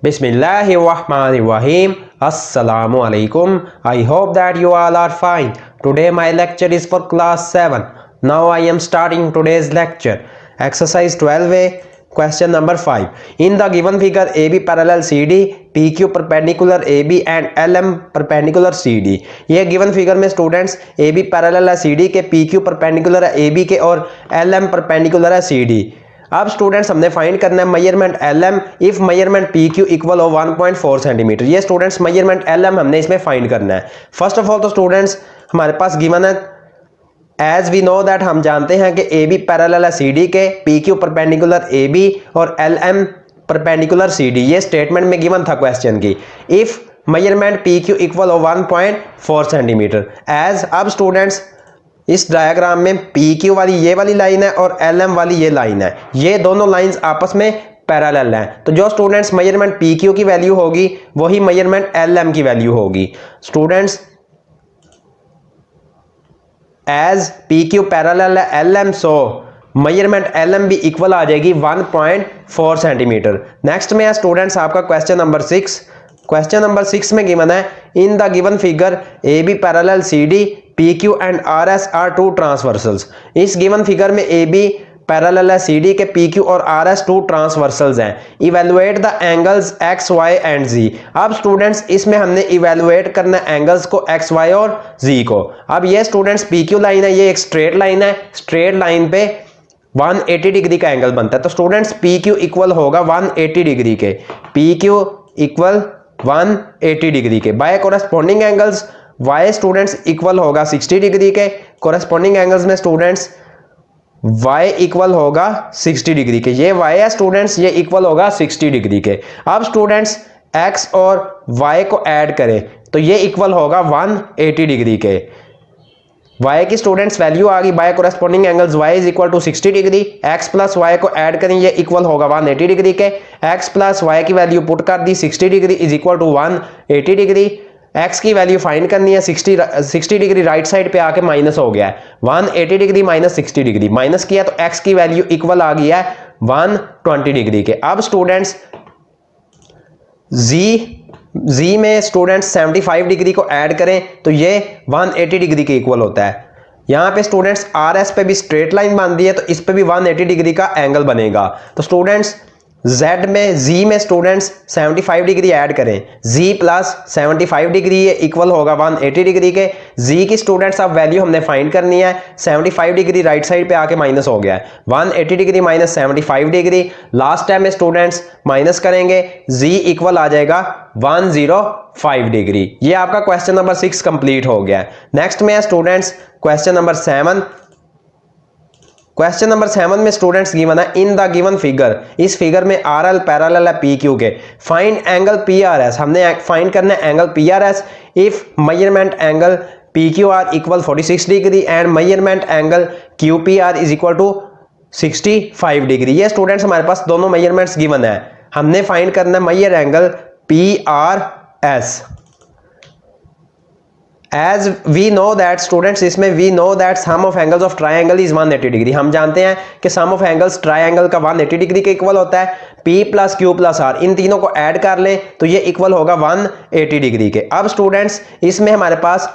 Bismillahirrahmanirrahim. Assalamu alaikum. I hope that you all are fine. Today my lecture is for class 7. Now I am starting today's lecture. Exercise 12A, question number 5. In the given figure, AB parallel CD, PQ perpendicular AB and LM perpendicular CD. ये given figure में students AB parallel है CD के, PQ perpendicular है AB के और LM perpendicular है CD. अब students हमने फाइंड करना है measurement LM if measurement PQ equal हो 1.4 सेंटीमीटर. ये स्टूडेंट्स मेजरमेंट LM हमने इसमें फाइंड करना है. फर्स्ट ऑफ ऑल तो स्टूडेंट्स हमारे पास गिवन है एज वी नो दैट, हम जानते हैं कि AB पैरेलल है CD के, PQ परपेंडिकुलर AB और LM परपेंडिकुलर CD. ये स्टेटमेंट में गिवन था क्वेश्चन की. इफ मेजरमेंट PQ इक्वल हो 1.4 सेंटीमीटर एज. अब स्टूडेंट्स इस डायग्राम में PQ वाली ये वाली लाइन है और LM वाली ये लाइन है. ये दोनों लाइंस आपस में पैरेलल हैं. तो जो स्टूडेंट्स मेजरमेंट PQ की वैल्यू होगी वही मेजरमेंट LM की वैल्यू होगी. स्टूडेंट्स एज PQ पैरेलल है LM, सो मेजरमेंट LM भी इक्वल आ जाएगी 1.4 सेंटीमीटर. नेक्स्ट में है स्टूडेंट्स आपका क्वेश्चन नंबर 6. क्वेश्चन नंबर 6 में गिवन है in the given figure AB parallel CD, PQ and RS are two transversals. इस गिवन फिगर में AB पैरेलल है CD के, PQ और RS टू ट्रांसवर्सल्स हैं. Evaluate the angles X, Y and Z. अब students इसमें हमने इवेलुएट करना है एंगल्स को X, Y और Z को. अब ये स्टूडेंट्स PQ लाइन है, ये एक स्ट्रेट लाइन है. स्ट्रेट लाइन पे 180 डिग्री का एंगल बनता है. तो स्टूडेंट्स PQ इक्वल होगा 180 डिग्री के. PQ इक्वल 180 डिग्री के. By corresponding angles Y students equal होगा 60 डिग्री के. कोरेस्पोंडिंग एंगल्स में स्टूडेंट्स Y इक्वल होगा 60 डिग्री के. ये Y है स्टूडेंट्स, ये इक्वल होगा 60 डिग्री के. अब स्टूडेंट्स X और Y को ऐड करें तो ये इक्वल होगा 180 डिग्री के. Y की स्टूडेंट्स वैल्यू आ गई by corresponding angles Y is equal to 60 degree. X plus Y को ऐड करें, ये इक्वल होगा 180 डिग्री के. X प्लस Y की वैल्यू पुट कर दी, 60 degree is equal to 180 degree. X की वैल्यू फाइंड करनी है, 60 डिग्री राइट साइड पे आके माइनस हो गया है. 180 डिग्री माइनस 60 डिग्री माइनस किया तो X की वैल्यू इक्वल आ गई है 120 डिग्री के. अब स्टूडेंट्स Z में स्टूडेंट्स 75 डिग्री को ऐड करें तो ये 180 डिग्री के इक्वल होता है. यहाँ पे स्टूडेंट्स RS पे भी स्ट्रेट लाइन बन दी है तो इस पे भी 180 डिग्री का एंगल बनेगा. तो स्टूडेंट्स Z में स्टूडेंट्स 75 डिग्री ऐड करें, Z प्लस 75 डिग्री ये इक्वल होगा 180 डिग्री के. Z की स्टूडेंट्स अब वैल्यू हमने फाइंड करनी है. 75 डिग्री राइट साइड पे आके माइनस हो गया है. 180 degree minus 75 degree. Last time में स्टूडेंट्स माइनस करेंगे, Z इक्वल आ जाएगा 105 डिग्री. ये आपका क्वेश्चन नंबर 6 कंप्लीट हो गया है. नेक्स्ट में है students question number 7. Question number 7 में स्टूडेंट्स गिवन है इन द गिवन फिगर. इस फिगर में RL पैरेलल है PQ के. Find angle PRS. हमने फाइंड करना है angle PRS if measurement angle PQR equal 46 degree and measurement angle QPR is equal to 65 degree. ये स्टूडेंट्स हमारे पास दोनों मेजरमेंट्स गिवन है. हमने फाइंड करना है measure angle PRS. As we know that students इसमें we know that sum of angles of triangle is 180 degree. हम जानते हैं कि sum of angles ट्रायंगल का 180 डिग्री के इक्वल होता है. P plus Q plus R इन तीनों को ऐड कर लें तो ये इक्वल होगा 180 डिग्री के. अब स्टूडेंट्स इसमें हमारे पास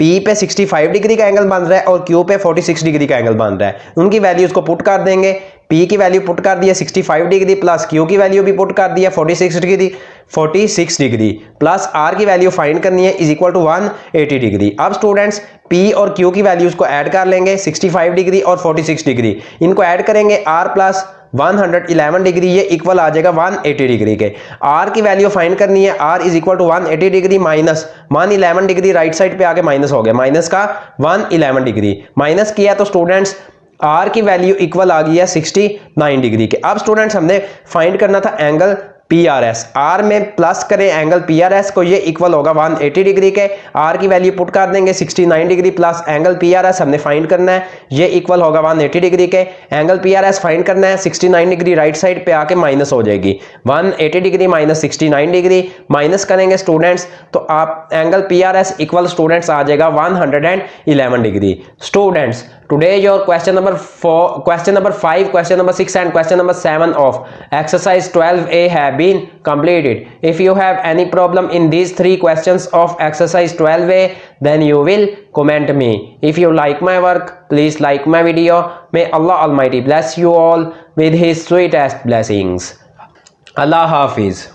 P पे 65 डिग्री का एंगल बन रहा है और Q पे 46 डिग्री का एंगल बन रहा है. उनकी वैल्यूज को पुट कर देंगे. P की वैल्यू पुट कर दी है 65 डिग्री प्लस Q की वैल्यू भी पुट कर दी है 46 डिग्री प्लस R की वैल्यू फाइंड करनी है इज इक्वल टू 180 डिग्री. अब स्टूडेंट्स P और Q की वैल्यूज को ऐड कर लेंगे. 65 डिग्री और 46 डिग्री इनको ऐड करेंगे, R प्लस 111 डिग्री ये इक्वल आ जाएगा 180 डिग्री के. R की वैल्यू फाइंड करनी है, R is equal to 180 degree minus 111 degree right side पे आके माइनस हो गया, माइनस का 111 डिग्री माइनस किया तो स्टूडेंट्स R की वैल्यू इक्वल आ गई है 69 डिग्री के. अब स्टूडेंट्स हमने फाइंड करना था एंगल PRS. R में प्लस करें एंगल PRS को, ये इक्वल होगा 180 डिग्री के. R की वैल्यू पुट कर देंगे 69 डिग्री प्लस एंगल PRS हमने फाइंड करना है, ये इक्वल होगा 180 डिग्री के. एंगल PRS फाइंड करना है, 69 डिग्री राइट साइड पे आके माइनस हो जाएगी. 180 डिग्री माइनस 69 डिग्री माइनस करेंगे स्टूडेंट्स तो आप एंगल PRS इक्वल स्टूडेंट्स आ जाएगा 111 degree. Students Today your question number 4, question number 5, question number 6 and question number 7 of exercise 12A have been completed. If you have any problem in these 3 questions of exercise 12A, then you will comment me. If you like my work, please like my video. May Allah Almighty bless you all with his sweetest blessings. Allah Hafiz.